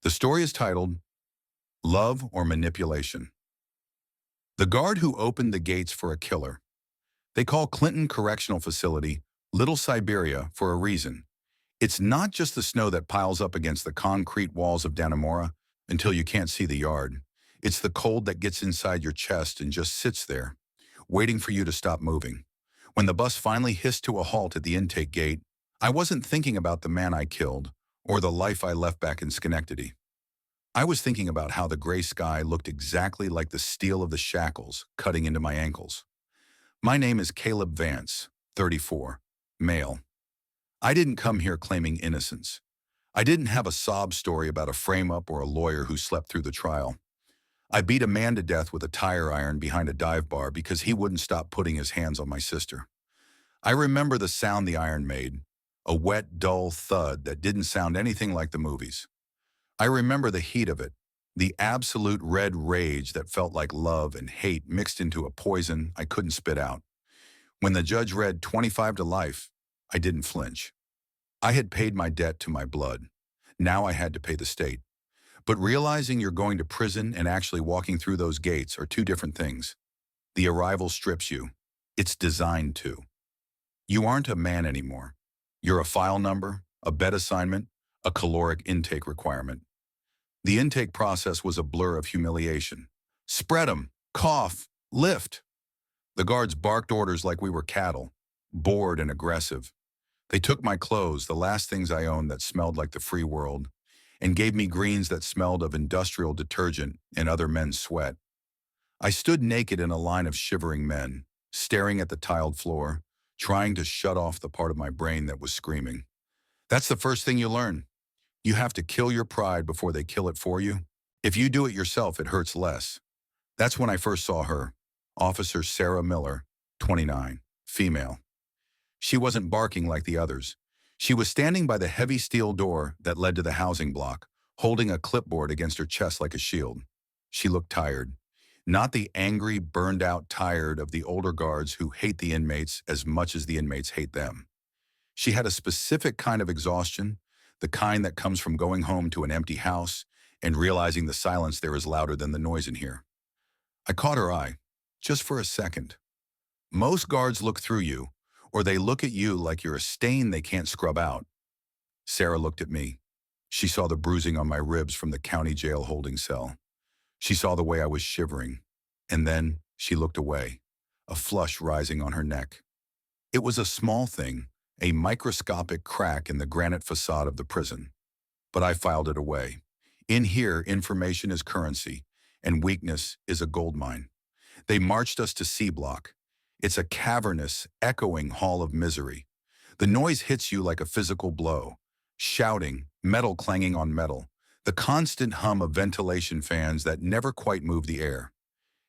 The story is titled Love or Manipulation. The guard who opened the gates for a killer. They call Clinton Correctional Facility Little Siberia for a reason. It's not just the snow that piles up against the concrete walls of Dannemora until you can't see the yard. It's the cold that gets inside your chest and just sits there, waiting for you to stop moving. When the bus finally hissed to a halt at the intake gate, I wasn't thinking about the man I killed or the life I left back in Schenectady. I was thinking about how the gray sky looked exactly like the steel of the shackles cutting into my ankles. My name is Caleb Vance, 34, male. I didn't come here claiming innocence. I didn't have a sob story about a frame-up or a lawyer who slept through the trial. I beat a man to death with a tire iron behind a dive bar because he wouldn't stop putting his hands on my sister. I remember the sound the iron made, a wet, dull thud that didn't sound anything like the movies. I remember the heat of it, the absolute red rage that felt like love and hate mixed into a poison I couldn't spit out. When the judge read 25 to life, I didn't flinch. I had paid my debt to my blood. Now I had to pay the state. But realizing you're going to prison and actually walking through those gates are two different things. The arrival strips you. It's designed to. You aren't a man anymore. You're a file number, a bed assignment, a caloric intake requirement. The intake process was a blur of humiliation. Spread 'em, cough, lift. The guards barked orders like we were cattle, bored and aggressive. They took my clothes, the last things I owned that smelled like the free world, and gave me greens that smelled of industrial detergent and other men's sweat. I stood naked in a line of shivering men, staring at the tiled floor, trying to shut off the part of my brain that was screaming. That's the first thing you learn. You have to kill your pride before they kill it for you. If you do it yourself, it hurts less. That's when I first saw her, Officer Sarah Miller, 29, female. She wasn't barking like the others. She was standing by the heavy steel door that led to the housing block, holding a clipboard against her chest like a shield. She looked tired. Not the angry, burned-out tired of the older guards who hate the inmates as much as the inmates hate them. She had a specific kind of exhaustion, the kind that comes from going home to an empty house and realizing the silence there is louder than the noise in here. I caught her eye, just for a second. Most guards look through you, or they look at you like you're a stain they can't scrub out. Sarah looked at me. She saw the bruising on my ribs from the county jail holding cell. She saw the way I was shivering, and then she looked away, a flush rising on her neck. It was a small thing, a microscopic crack in the granite facade of the prison. But I filed it away. In here, information is currency, and weakness is a gold mine. They marched us to C Block. It's a cavernous, echoing hall of misery. The noise hits you like a physical blow. Shouting, metal clanging on metal, the constant hum of ventilation fans that never quite move the air.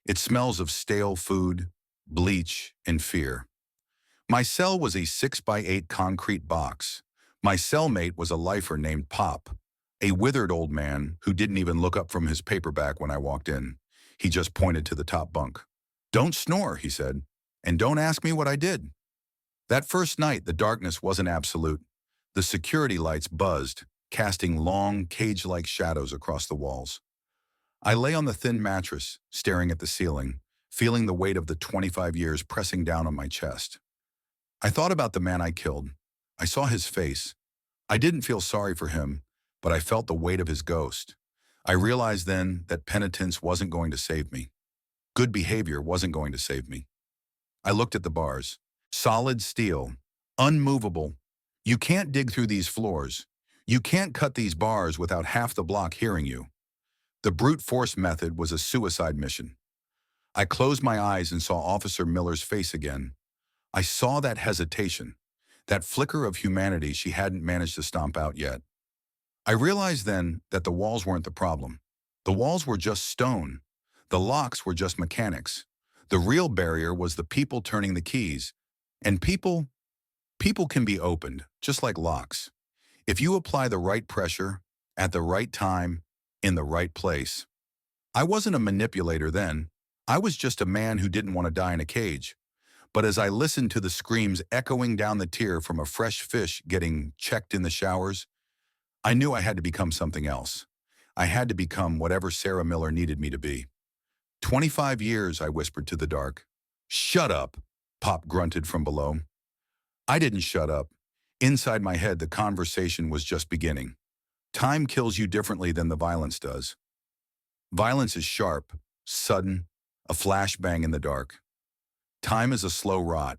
It smells of stale food, bleach, and fear. My cell was a 6x8 concrete box. My cellmate was a lifer named Pop, a withered old man who didn't even look up from his paperback when I walked in. He just pointed to the top bunk. "Don't snore," he said, "and don't ask me what I did." That first night, the darkness wasn't absolute. The security lights buzzed, casting long, cage-like shadows across the walls. I lay on the thin mattress, staring at the ceiling, feeling the weight of the 25 years pressing down on my chest. I thought about the man I killed. I saw his face. I didn't feel sorry for him, but I felt the weight of his ghost. I realized then that penitence wasn't going to save me. Good behavior wasn't going to save me. I looked at the bars. Solid steel. Unmovable. You can't dig through these floors. You can't cut these bars without half the block hearing you. The brute force method was a suicide mission. I closed my eyes and saw Officer Miller's face again. I saw that hesitation, that flicker of humanity she hadn't managed to stomp out yet. I realized then that the walls weren't the problem. The walls were just stone. The locks were just mechanics. The real barrier was the people turning the keys. And people can be opened, just like locks. If you apply the right pressure, at the right time, in the right place. I wasn't a manipulator then. I was just a man who didn't want to die in a cage. But as I listened to the screams echoing down the tier from a fresh fish getting checked in the showers, I knew I had to become something else. I had to become whatever Sarah Miller needed me to be. 25 years, I whispered to the dark. Shut up, Pop grunted from below. I didn't shut up. Inside my head, the conversation was just beginning. Time kills you differently than the violence does. Violence is sharp, sudden, a flashbang in the dark. Time is a slow rot.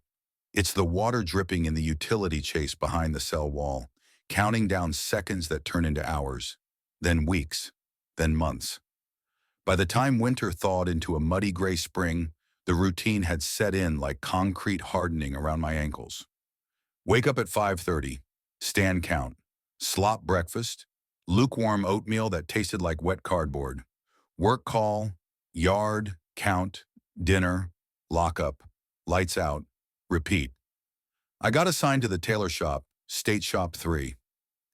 It's the water dripping in the utility chase behind the cell wall, counting down seconds that turn into hours, then weeks, then months. By the time winter thawed into a muddy gray spring, the routine had set in like concrete hardening around my ankles. Wake up at 5:30, stand count, slop breakfast, lukewarm oatmeal that tasted like wet cardboard, work call, yard, count, dinner, lockup, lights out, repeat. I got assigned to the tailor shop, State Shop 3.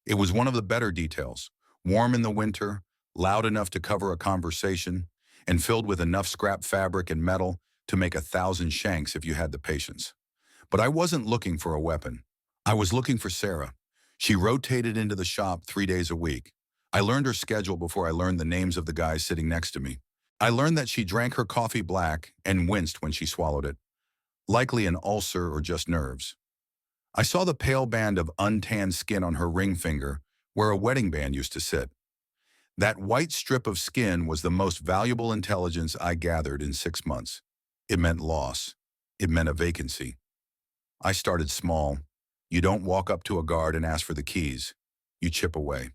It was one of the better details, warm in the winter, loud enough to cover a conversation, and filled with enough scrap fabric and metal to make 1,000 shanks if you had the patience. But I wasn't looking for a weapon. I was looking for Sarah. She rotated into the shop 3 days a week. I learned her schedule before I learned the names of the guys sitting next to me. I learned that she drank her coffee black and winced when she swallowed it, likely an ulcer or just nerves. I saw the pale band of untanned skin on her ring finger where a wedding band used to sit. That white strip of skin was the most valuable intelligence I gathered in 6 months. It meant loss. It meant a vacancy. I started small. You don't walk up to a guard and ask for the keys. You chip away.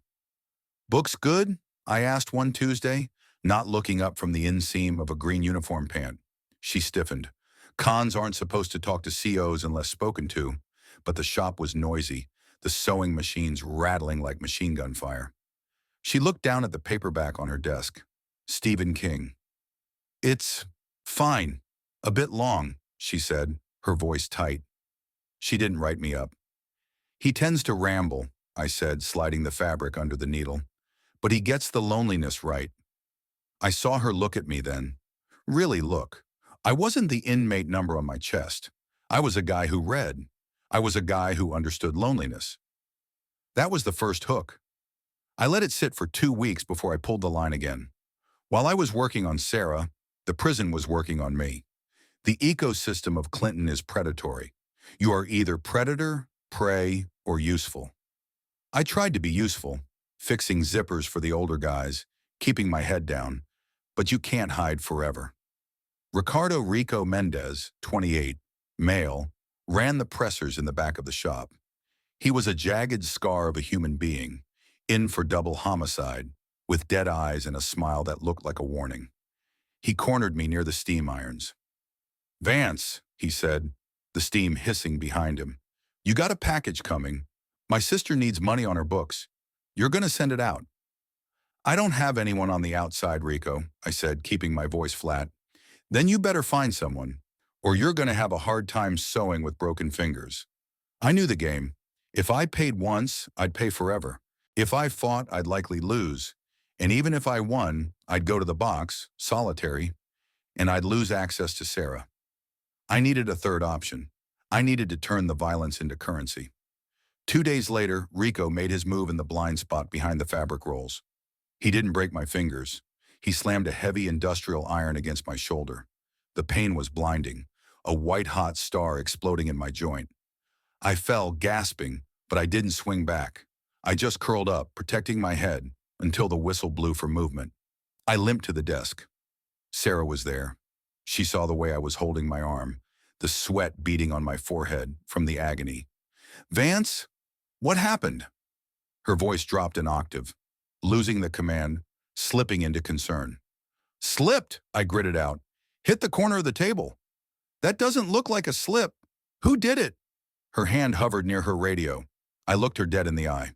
Books good? I asked one Tuesday, not looking up from the inseam of a green uniform pant. She stiffened. Cons aren't supposed to talk to COs unless spoken to, but the shop was noisy, the sewing machines rattling like machine gun fire. She looked down at the paperback on her desk. Stephen King. It's fine. A bit long, she said, her voice tight. She didn't write me up. He tends to ramble, I said, sliding the fabric under the needle. But he gets the loneliness right. I saw her look at me then. Really look. I wasn't the inmate number on my chest. I was a guy who read. I was a guy who understood loneliness. That was the first hook. I let it sit for 2 weeks before I pulled the line again. While I was working on Sarah, the prison was working on me. The ecosystem of Clinton is predatory. You are either predator, prey, or useful. I tried to be useful, fixing zippers for the older guys, keeping my head down, but you can't hide forever. Ricardo Rico Mendez, 28, male, ran the pressers in the back of the shop. He was a jagged scar of a human being, in for double homicide, with dead eyes and a smile that looked like a warning. He cornered me near the steam irons. Vance, he said, the steam hissing behind him. You got a package coming. My sister needs money on her books. You're going to send it out. I don't have anyone on the outside, Rico, I said, keeping my voice flat. Then you better find someone, or you're going to have a hard time sewing with broken fingers. I knew the game. If I paid once, I'd pay forever. If I fought, I'd likely lose. And even if I won, I'd go to the box, solitary, and I'd lose access to Sarah. I needed a third option. I needed to turn the violence into currency. 2 days later, Rico made his move in the blind spot behind the fabric rolls. He didn't break my fingers. He slammed a heavy industrial iron against my shoulder. The pain was blinding, a white-hot star exploding in my joint. I fell, gasping, but I didn't swing back. I just curled up, protecting my head, until the whistle blew for movement. I limped to the desk. Sarah was there. She saw the way I was holding my arm, the sweat beading on my forehead from the agony. Vance, what happened? Her voice dropped an octave, losing the command, slipping into concern. Slipped, I gritted out. Hit the corner of the table. That doesn't look like a slip. Who did it? Her hand hovered near her radio. I looked her dead in the eye.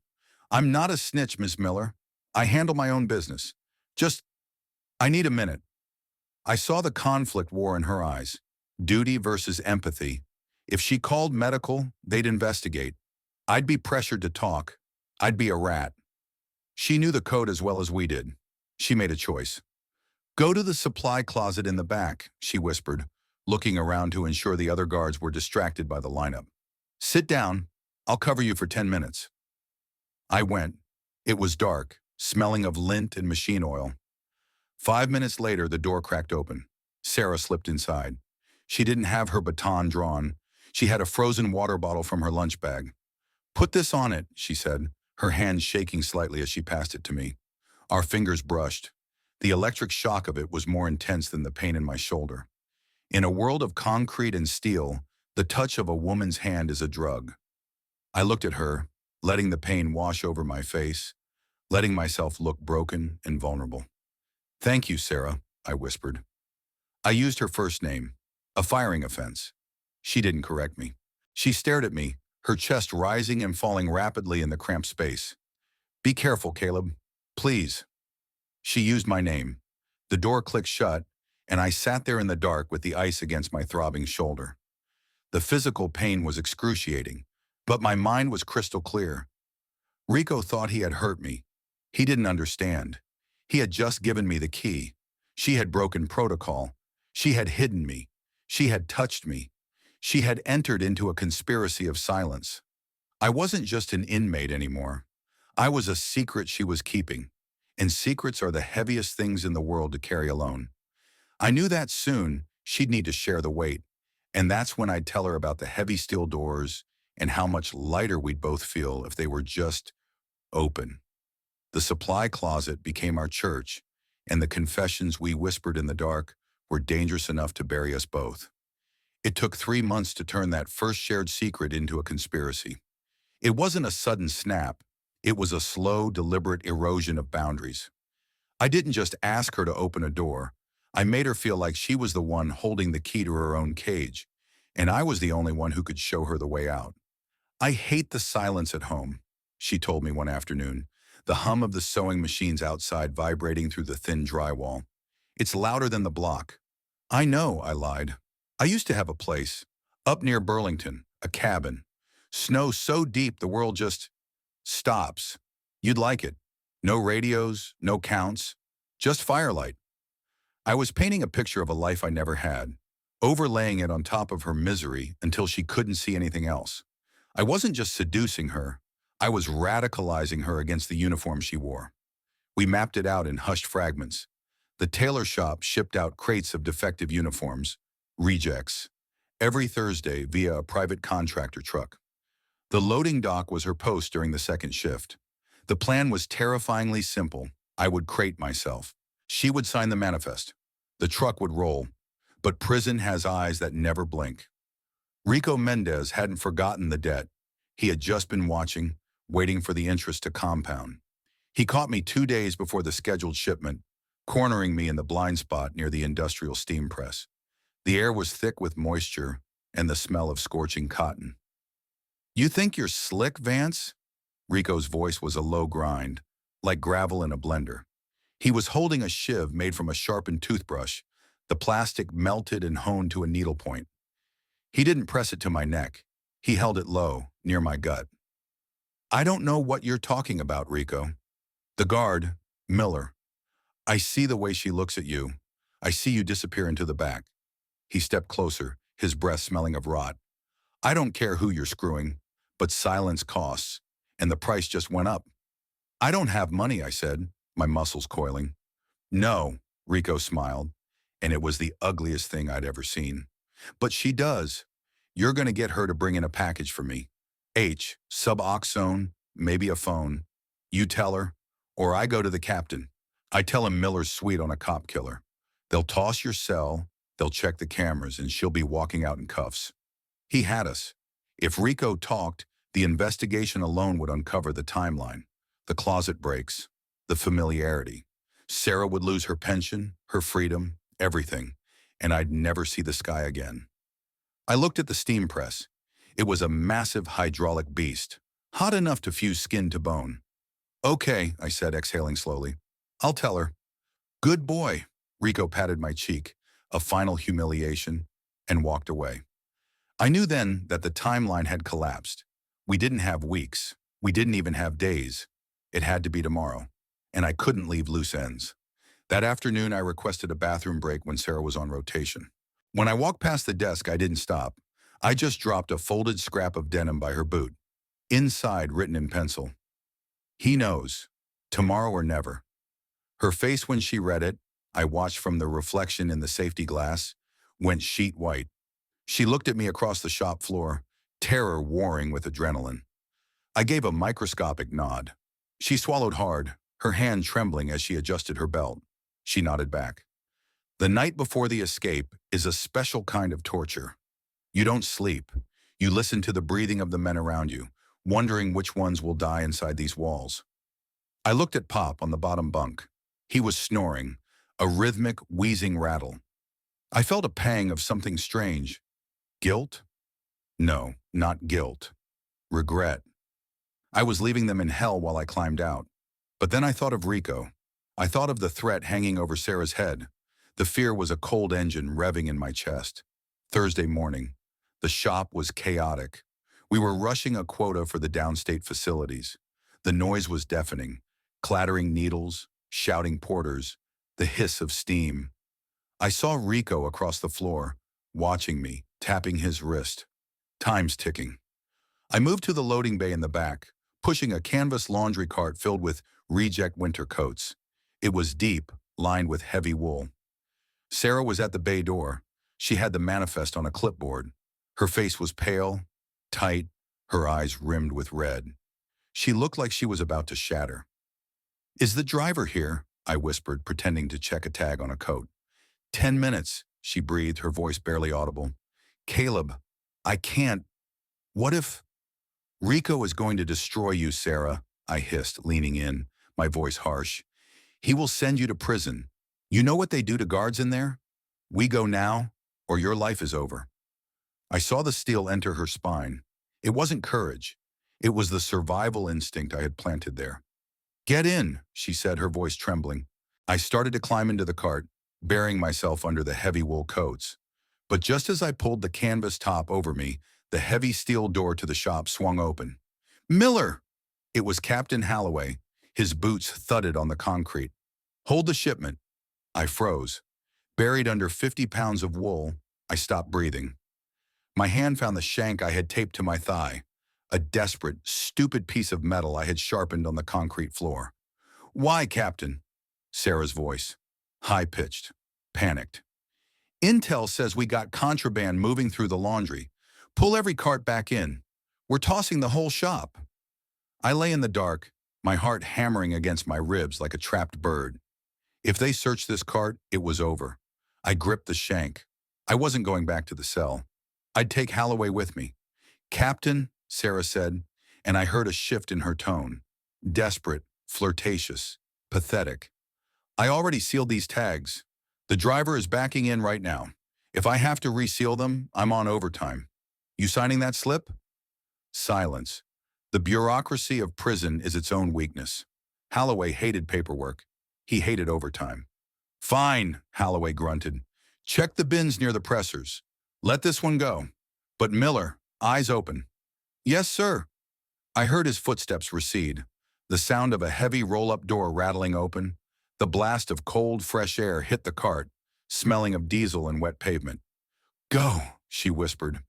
I'm not a snitch, Miss Miller. I handle my own business. I need a minute. I saw the conflict war in her eyes. Duty versus empathy. If she called medical, they'd investigate. I'd be pressured to talk. I'd be a rat. She knew the code as well as we did. She made a choice. Go to the supply closet in the back, she whispered, looking around to ensure the other guards were distracted by the lineup. Sit down. I'll cover you for 10 minutes. I went. It was dark, smelling of lint and machine oil. 5 minutes later, the door cracked open. Sarah slipped inside. She didn't have her baton drawn. She had a frozen water bottle from her lunch bag. "Put this on it," she said, her hand shaking slightly as she passed it to me. Our fingers brushed. The electric shock of it was more intense than the pain in my shoulder. In a world of concrete and steel, the touch of a woman's hand is a drug. I looked at her, letting the pain wash over my face, letting myself look broken and vulnerable. "Thank you, Sarah," I whispered. I used her first name, a firing offense. She didn't correct me. She stared at me, her chest rising and falling rapidly in the cramped space. "Be careful, Caleb. Please." She used my name. The door clicked shut, and I sat there in the dark with the ice against my throbbing shoulder. The physical pain was excruciating, but my mind was crystal clear. Rico thought he had hurt me. He didn't understand. He had just given me the key. She had broken protocol. She had hidden me. She had touched me. She had entered into a conspiracy of silence. I wasn't just an inmate anymore. I was a secret she was keeping, and secrets are the heaviest things in the world to carry alone. I knew that soon she'd need to share the weight, and that's when I'd tell her about the heavy steel doors and how much lighter we'd both feel if they were just open. The supply closet became our church, and the confessions we whispered in the dark were dangerous enough to bury us both. It took 3 months to turn that first shared secret into a conspiracy. It wasn't a sudden snap. It was a slow, deliberate erosion of boundaries. I didn't just ask her to open a door. I made her feel like she was the one holding the key to her own cage, and I was the only one who could show her the way out. "I hate the silence at home," she told me one afternoon, the hum of the sewing machines outside vibrating through the thin drywall. "It's louder than the block." "I know," I lied. "I used to have a place, up near Burlington, a cabin. Snow so deep the world just stops. You'd like it. No radios, no counts, just firelight." I was painting a picture of a life I never had, overlaying it on top of her misery until she couldn't see anything else. I wasn't just seducing her. I was radicalizing her against the uniform she wore. We mapped it out in hushed fragments. The tailor shop shipped out crates of defective uniforms, rejects, every Thursday via a private contractor truck. The loading dock was her post during the second shift. The plan was terrifyingly simple. I would crate myself. She would sign the manifest. The truck would roll. But prison has eyes that never blink. Rico Mendez hadn't forgotten the debt. He had just been watching, waiting for the interest to compound. He caught me 2 days before the scheduled shipment, cornering me in the blind spot near the industrial steam press. The air was thick with moisture and the smell of scorching cotton. "You think you're slick, Vance?" Rico's voice was a low grind, like gravel in a blender. He was holding a shiv made from a sharpened toothbrush, the plastic melted and honed to a needlepoint. He didn't press it to my neck. He held it low, near my gut. "I don't know what you're talking about, Rico." "The guard, Miller. I see the way she looks at you. I see you disappear into the back." He stepped closer, his breath smelling of rot. "I don't care who you're screwing, but silence costs, and the price just went up." "I don't have money," I said, my muscles coiling. "No," Rico smiled, and it was the ugliest thing I'd ever seen. "But she does. You're going to get her to bring in a package for me. Suboxone, maybe a phone. You tell her, or I go to the captain. I tell him Miller's sweet on a cop killer. They'll toss your cell, they'll check the cameras, and she'll be walking out in cuffs." He had us. If Rico talked, the investigation alone would uncover the timeline, the closet breaks, the familiarity. Sarah would lose her pension, her freedom, everything, and I'd never see the sky again. I looked at the steam press. It was a massive hydraulic beast, hot enough to fuse skin to bone. "Okay," I said, exhaling slowly. "I'll tell her." "Good boy." Rico patted my cheek, a final humiliation, and walked away. I knew then that the timeline had collapsed. We didn't have weeks. We didn't even have days. It had to be tomorrow, and I couldn't leave loose ends. That afternoon, I requested a bathroom break when Sarah was on rotation. When I walked past the desk, I didn't stop. I just dropped a folded scrap of denim by her boot. Inside, written in pencil, "He knows. Tomorrow or never. Her face when she read it, I watched from the reflection in the safety glass, went sheet white. She looked at me across the shop floor, terror warring with adrenaline. I gave a microscopic nod. She swallowed hard, her hand trembling as she adjusted her belt. She nodded back. The night before the escape is a special kind of torture. You don't sleep. You listen to the breathing of the men around you, wondering which ones will die inside these walls. I looked at Pop on the bottom bunk. He was snoring, a rhythmic, wheezing rattle. I felt a pang of something strange. Guilt? No, not guilt. Regret. I was leaving them in hell while I climbed out. But then I thought of Rico. I thought of the threat hanging over Sarah's head. The fear was a cold engine revving in my chest. Thursday morning. The shop was chaotic. We were rushing a quota for the downstate facilities. The noise was deafening. Clattering needles, shouting porters, the hiss of steam. I saw Rico across the floor, watching me, tapping his wrist. Time's ticking. I moved to the loading bay in the back, pushing a canvas laundry cart filled with reject winter coats. It was deep, lined with heavy wool. Sarah was at the bay door. She had the manifest on a clipboard. Her face was pale, tight, her eyes rimmed with red. She looked like she was about to shatter. "Is the driver here?" I whispered, pretending to check a tag on a coat. 10 minutes, she breathed, her voice barely audible. "Caleb, I can't. What if—" "Rico is going to destroy you, Sarah," I hissed, leaning in, my voice harsh. "He will send you to prison. You know what they do to guards in there? We go now, or your life is over." I saw the steel enter her spine. It wasn't courage. It was the survival instinct I had planted there. "Get in," she said, her voice trembling. I started to climb into the cart, burying myself under the heavy wool coats. But just as I pulled the canvas top over me, the heavy steel door to the shop swung open. "Miller!" It was Captain Halloway. His boots thudded on the concrete. "Hold the shipment." I froze. Buried under 50 pounds of wool, I stopped breathing. My hand found the shank I had taped to my thigh, a desperate, stupid piece of metal I had sharpened on the concrete floor. "Why, Captain?" Sarah's voice, high-pitched, panicked. "Intel says we got contraband moving through the laundry. Pull every cart back in. We're tossing the whole shop." I lay in the dark, my heart hammering against my ribs like a trapped bird. If they searched this cart, it was over. I gripped the shank. I wasn't going back to the cell. I'd take Halloway with me. "Captain," Sarah said, and I heard a shift in her tone. Desperate, flirtatious, pathetic. "I already sealed these tags. The driver is backing in right now. If I have to reseal them, I'm on overtime. You signing that slip?" Silence. The bureaucracy of prison is its own weakness. Halloway hated paperwork. He hated overtime. "Fine," Halloway grunted. "Check the bins near the pressers. Let this one go. But Miller, eyes open." "Yes, sir." I heard his footsteps recede, the sound of a heavy roll-up door rattling open. The blast of cold, fresh air hit the cart, smelling of diesel and wet pavement. "Go," she whispered.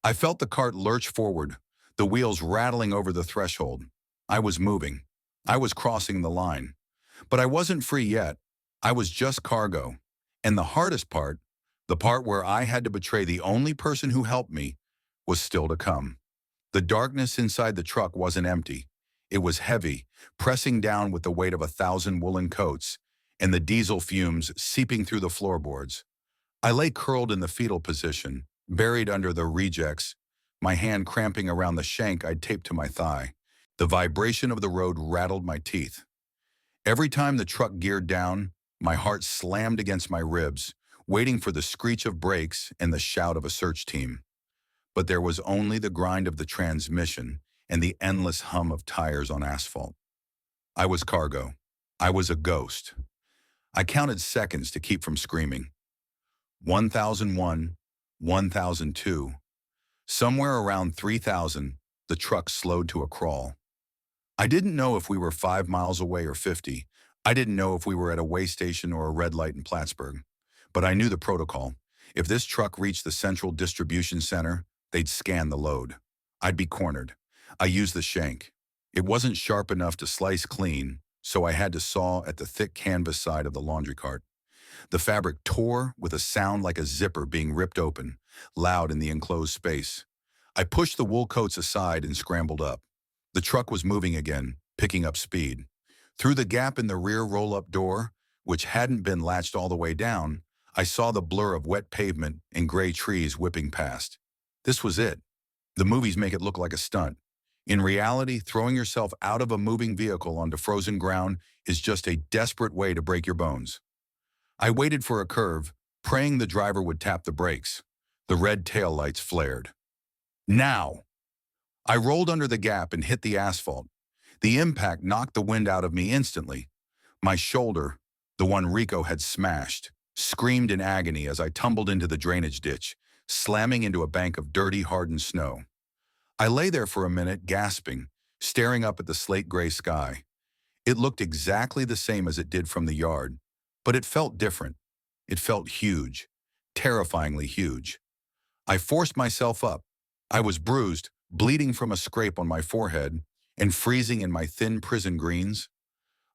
I felt the cart lurch forward, the wheels rattling over the threshold. I was moving. I was crossing the line. But I wasn't free yet. I was just cargo. And the hardest part, the part where I had to betray the only person who helped me, was still to come. The darkness inside the truck wasn't empty. It was heavy, pressing down with the weight of 1,000 woolen coats, and the diesel fumes seeping through the floorboards. I lay curled in the fetal position, buried under the rejects, my hand cramping around the shank I'd taped to my thigh. The vibration of the road rattled my teeth. Every time the truck geared down, my heart slammed against my ribs, waiting for the screech of brakes and the shout of a search team. But there was only the grind of the transmission and the endless hum of tires on asphalt. I was cargo. I was a ghost. I counted seconds to keep from screaming. 1001, 1002. Somewhere around 3000, the truck slowed to a crawl. I didn't know if we were 5 miles away or 50. I didn't know if we were at a way station or a red light in Plattsburgh. But I knew the protocol. If this truck reached the central distribution center, they'd scan the load. I'd be cornered. I used the shank. It wasn't sharp enough to slice clean, so I had to saw at the thick canvas side of the laundry cart. The fabric tore with a sound like a zipper being ripped open, loud in the enclosed space. I pushed the wool coats aside and scrambled up. The truck was moving again, picking up speed. Through the gap in the rear roll-up door, which hadn't been latched all the way down, I saw the blur of wet pavement and gray trees whipping past. This was it. The movies make it look like a stunt. In reality, throwing yourself out of a moving vehicle onto frozen ground is just a desperate way to break your bones. I waited for a curve, praying the driver would tap the brakes. The red taillights flared. Now! I rolled under the gap and hit the asphalt. The impact knocked the wind out of me instantly. My shoulder, the one Rico had smashed, screamed in agony as I tumbled into the drainage ditch, slamming into a bank of dirty, hardened snow. I lay there for a minute, gasping, staring up at the slate-gray sky. It looked exactly the same as it did from the yard, but it felt different. It felt huge, terrifyingly huge. I forced myself up. I was bruised, bleeding from a scrape on my forehead, and freezing in my thin prison greens.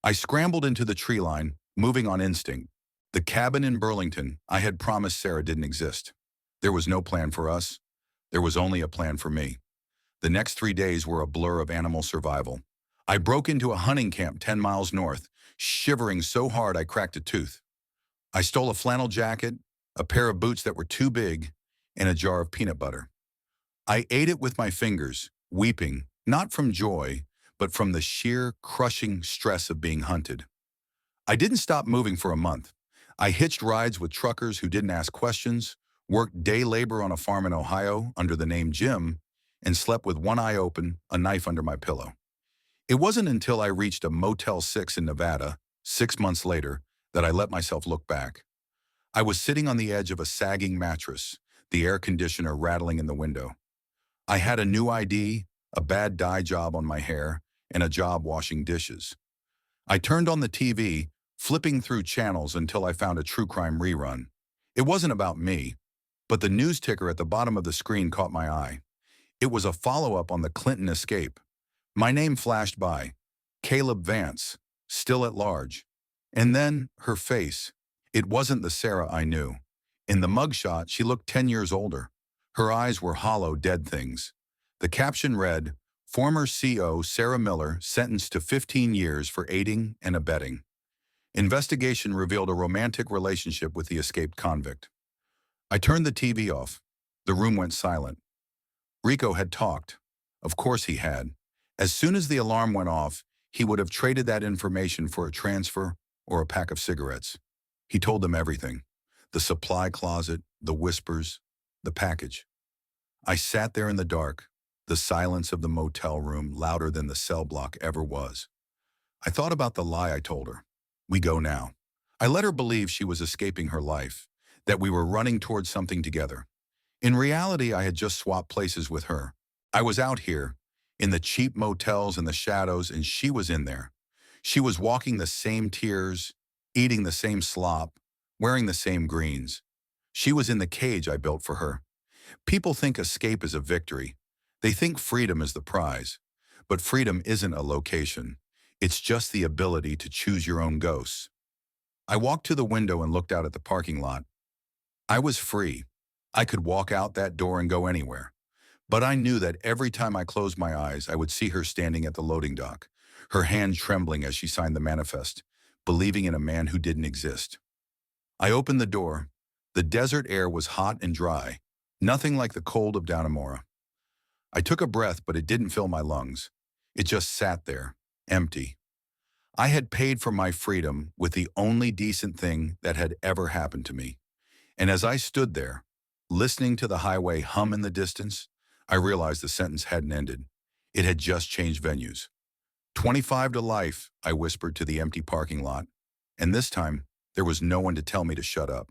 I scrambled into the tree line, moving on instinct. The cabin in Burlington I had promised Sarah didn't exist. There was no plan for us. There was only a plan for me. The next 3 days were a blur of animal survival. I broke into a hunting camp 10 miles north, shivering so hard I cracked a tooth. I stole a flannel jacket, a pair of boots that were too big, and a jar of peanut butter. I ate it with my fingers, weeping, not from joy, but from the sheer, crushing stress of being hunted. I didn't stop moving for a month. I hitched rides with truckers who didn't ask questions, worked day labor on a farm in Ohio under the name Jim, and slept with one eye open, a knife under my pillow. It wasn't until I reached a Motel 6 in Nevada, 6 months later, that I let myself look back. I was sitting on the edge of a sagging mattress, the air conditioner rattling in the window. I had a new ID, a bad dye job on my hair, and a job washing dishes. I turned on the TV, flipping through channels until I found a true crime rerun. It wasn't about me, but the news ticker at the bottom of the screen caught my eye. It was a follow-up on the Clinton escape. My name flashed by, Caleb Vance, still at large. And then, her face. It wasn't the Sarah I knew. In the mugshot, she looked 10 years older. Her eyes were hollow, dead things. The caption read, "Former CO Sarah Miller sentenced to 15 years for aiding and abetting. Investigation revealed a romantic relationship with the escaped convict." I turned the TV off. The room went silent. Rico had talked. Of course he had. As soon as the alarm went off, he would have traded that information for a transfer or a pack of cigarettes. He told them everything. The supply closet, the whispers, the package. I sat there in the dark, the silence of the motel room louder than the cell block ever was. I thought about the lie I told her. We go now. I let her believe she was escaping her life, that we were running towards something together. In reality, I had just swapped places with her. I was out here, in the cheap motels in the shadows, and she was in there. She was walking the same tears, eating the same slop, wearing the same greens. She was in the cage I built for her. People think escape is a victory. They think freedom is the prize. But freedom isn't a location. It's just the ability to choose your own ghosts. I walked to the window and looked out at the parking lot. I was free. I could walk out that door and go anywhere. But I knew that every time I closed my eyes, I would see her standing at the loading dock, her hand trembling as she signed the manifest, believing in a man who didn't exist. I opened the door. The desert air was hot and dry, nothing like the cold of Dannemora. I took a breath, but it didn't fill my lungs. It just sat there, empty. I had paid for my freedom with the only decent thing that had ever happened to me. And as I stood there, listening to the highway hum in the distance, I realized the sentence hadn't ended. It had just changed venues. 25 to life, I whispered to the empty parking lot. And this time, there was no one to tell me to shut up.